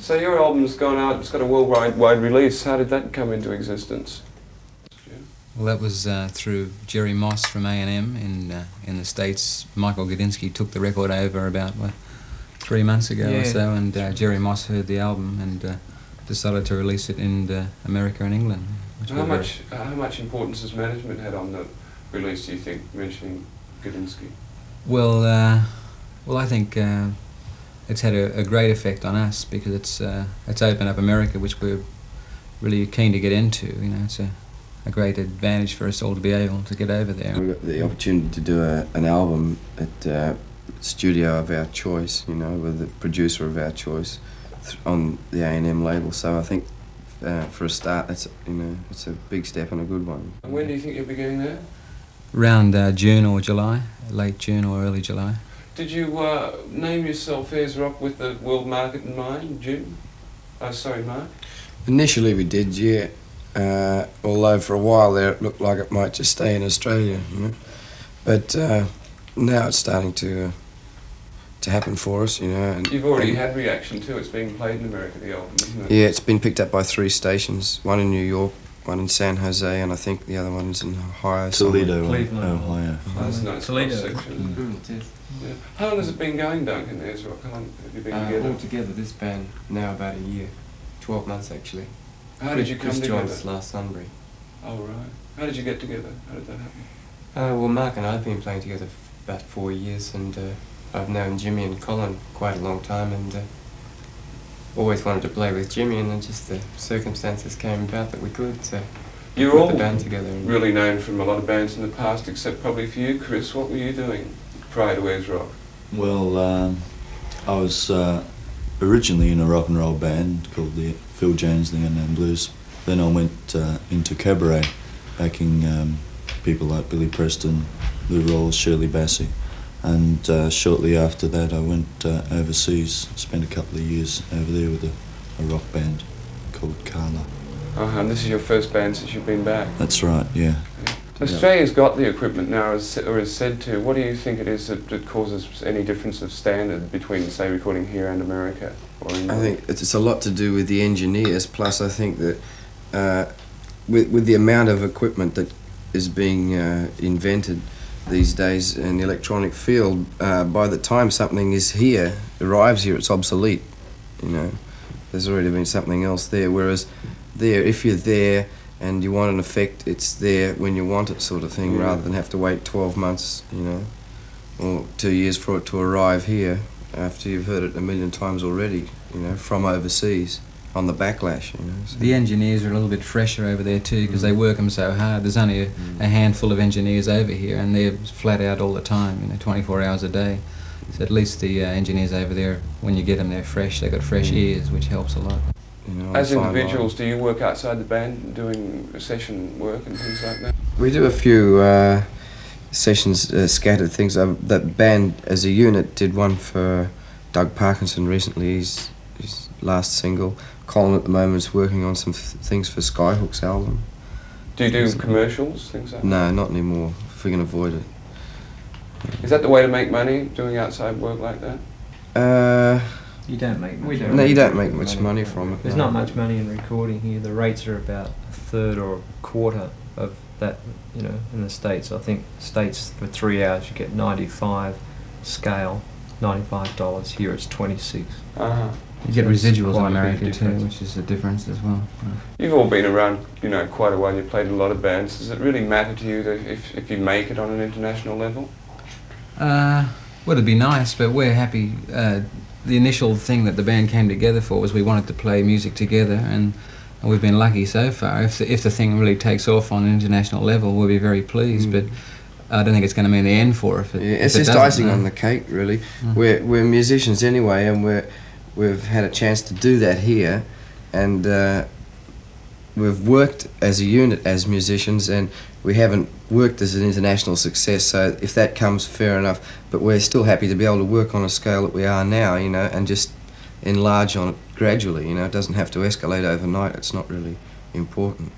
So your album's gone out, it's got a worldwide release. How did that come into existence? Well, that was through Jerry Moss from A&M in the States. Michael Gudinski took the record over about 3 months ago or so, and Jerry Moss heard the album and decided to release it in America and England. How much importance has management had on the release, do you think, mentioning Gudinski? Well, I think it's had a great effect on us because it's opened up America, which we're really keen to get into. You know, it's a great advantage for us all to be able to get over there. We got the opportunity to do an album at a studio of our choice, you know, with the producer of our choice on the A&M label. So I think for a start, it's a big step and a good one. And when do you think you'll be getting there? Around June or July, late June or early July. Did you name yourself Ayers Rock with the world market in mind, June? Mark? Initially we did, yeah. Although for a while there it looked like it might just stay in Australia, you know. But now it's starting to happen for us, you know. And you've already had reaction too. It's being played in America, the album, isn't it? Yeah, it's been picked up by 3 stations. One in New York, one in San Jose, and I think the other one's in Ohio. Toledo, Ohio. That's a nice Toledo. section. Yeah. How long has it been going, Duncan, Ayers Rock? How long have you been together? All together, this band, now about a year. 12 months actually. How did you come Chris together? joined us last Sunbury. Oh, right. How did you get together? How did that happen? Well, Mark and I have been playing together for about 4 years, and I've known Jimmy and Colin quite a long time, and always wanted to play with Jimmy, and then just the circumstances came about that we could, so You're put all the band together. really known from a lot of bands in the past, except probably for you, Chris. What were you doing prior to Ayers Rock? Well, I was originally in a rock and roll band called the Phil Jones the Unknown Blues. Then I went into cabaret, backing people like Billy Preston, Lou Rawls, Shirley Bassey. And shortly after that I went overseas, spent a couple of years over there with a rock band called Carla. And this is your first band since you've been back? That's right, yeah. Australia's got the equipment now, or is said to. What do you think it is that causes any difference of standard between, say, recording here and America? Or England? I think it's a lot to do with the engineers, plus I think that with the amount of equipment that is being invented these days in the electronic field, by the time something is here, arrives here, it's obsolete, you know. There's already been something else there, whereas there, if you're there and you want an effect, it's there when you want it, sort of thing, rather than have to wait 12 months, you know, or 2 years for it to arrive here after you've heard it a million times already, you know, from overseas on the backlash, you know. So. The engineers are a little bit fresher over there too because they work them so hard. There's only a handful of engineers over here and they're flat out all the time, you know, 24 hours a day. So at least the engineers over there, when you get them, they're fresh. They've got fresh ears, which helps a lot. You know, as individuals, do you work outside the band doing session work and things like that? We do a few sessions, scattered things. That band as a unit did one for Doug Parkinson recently, his last single. Colin at the moment is working on some things for Skyhook's album. Do you do commercials, things like that? No, not anymore, if we can avoid it. Is that the way to make money, doing outside work like that? You don't make much money. No, you don't make much money from it. There's not much money in recording here. The rates are about a third or a quarter of that, you know, in the States. I think States for 3 hours you get 95 scale, $95. Here it's 26. You get residuals in quite a big America too, difference. which is a difference as well. You've all been around, you know, quite a while. You've played in a lot of bands. Does it really matter to you if you make it on an international level? Well, it'd be nice, but we're happy. The initial thing that the band came together for was we wanted to play music together, and we've been lucky so far. If the thing really takes off on an international level, we'll be very pleased, but I don't think it's going to mean the end for it. It's just icing on the cake, really. We're musicians anyway, and we've had a chance to do that here, and we've worked as a unit as musicians, and we haven't worked as an international success, so if that comes, fair enough, but we're still happy to be able to work on a scale that we are now, you know, and just enlarge on it gradually, you know. It doesn't have to escalate overnight. It's not really important.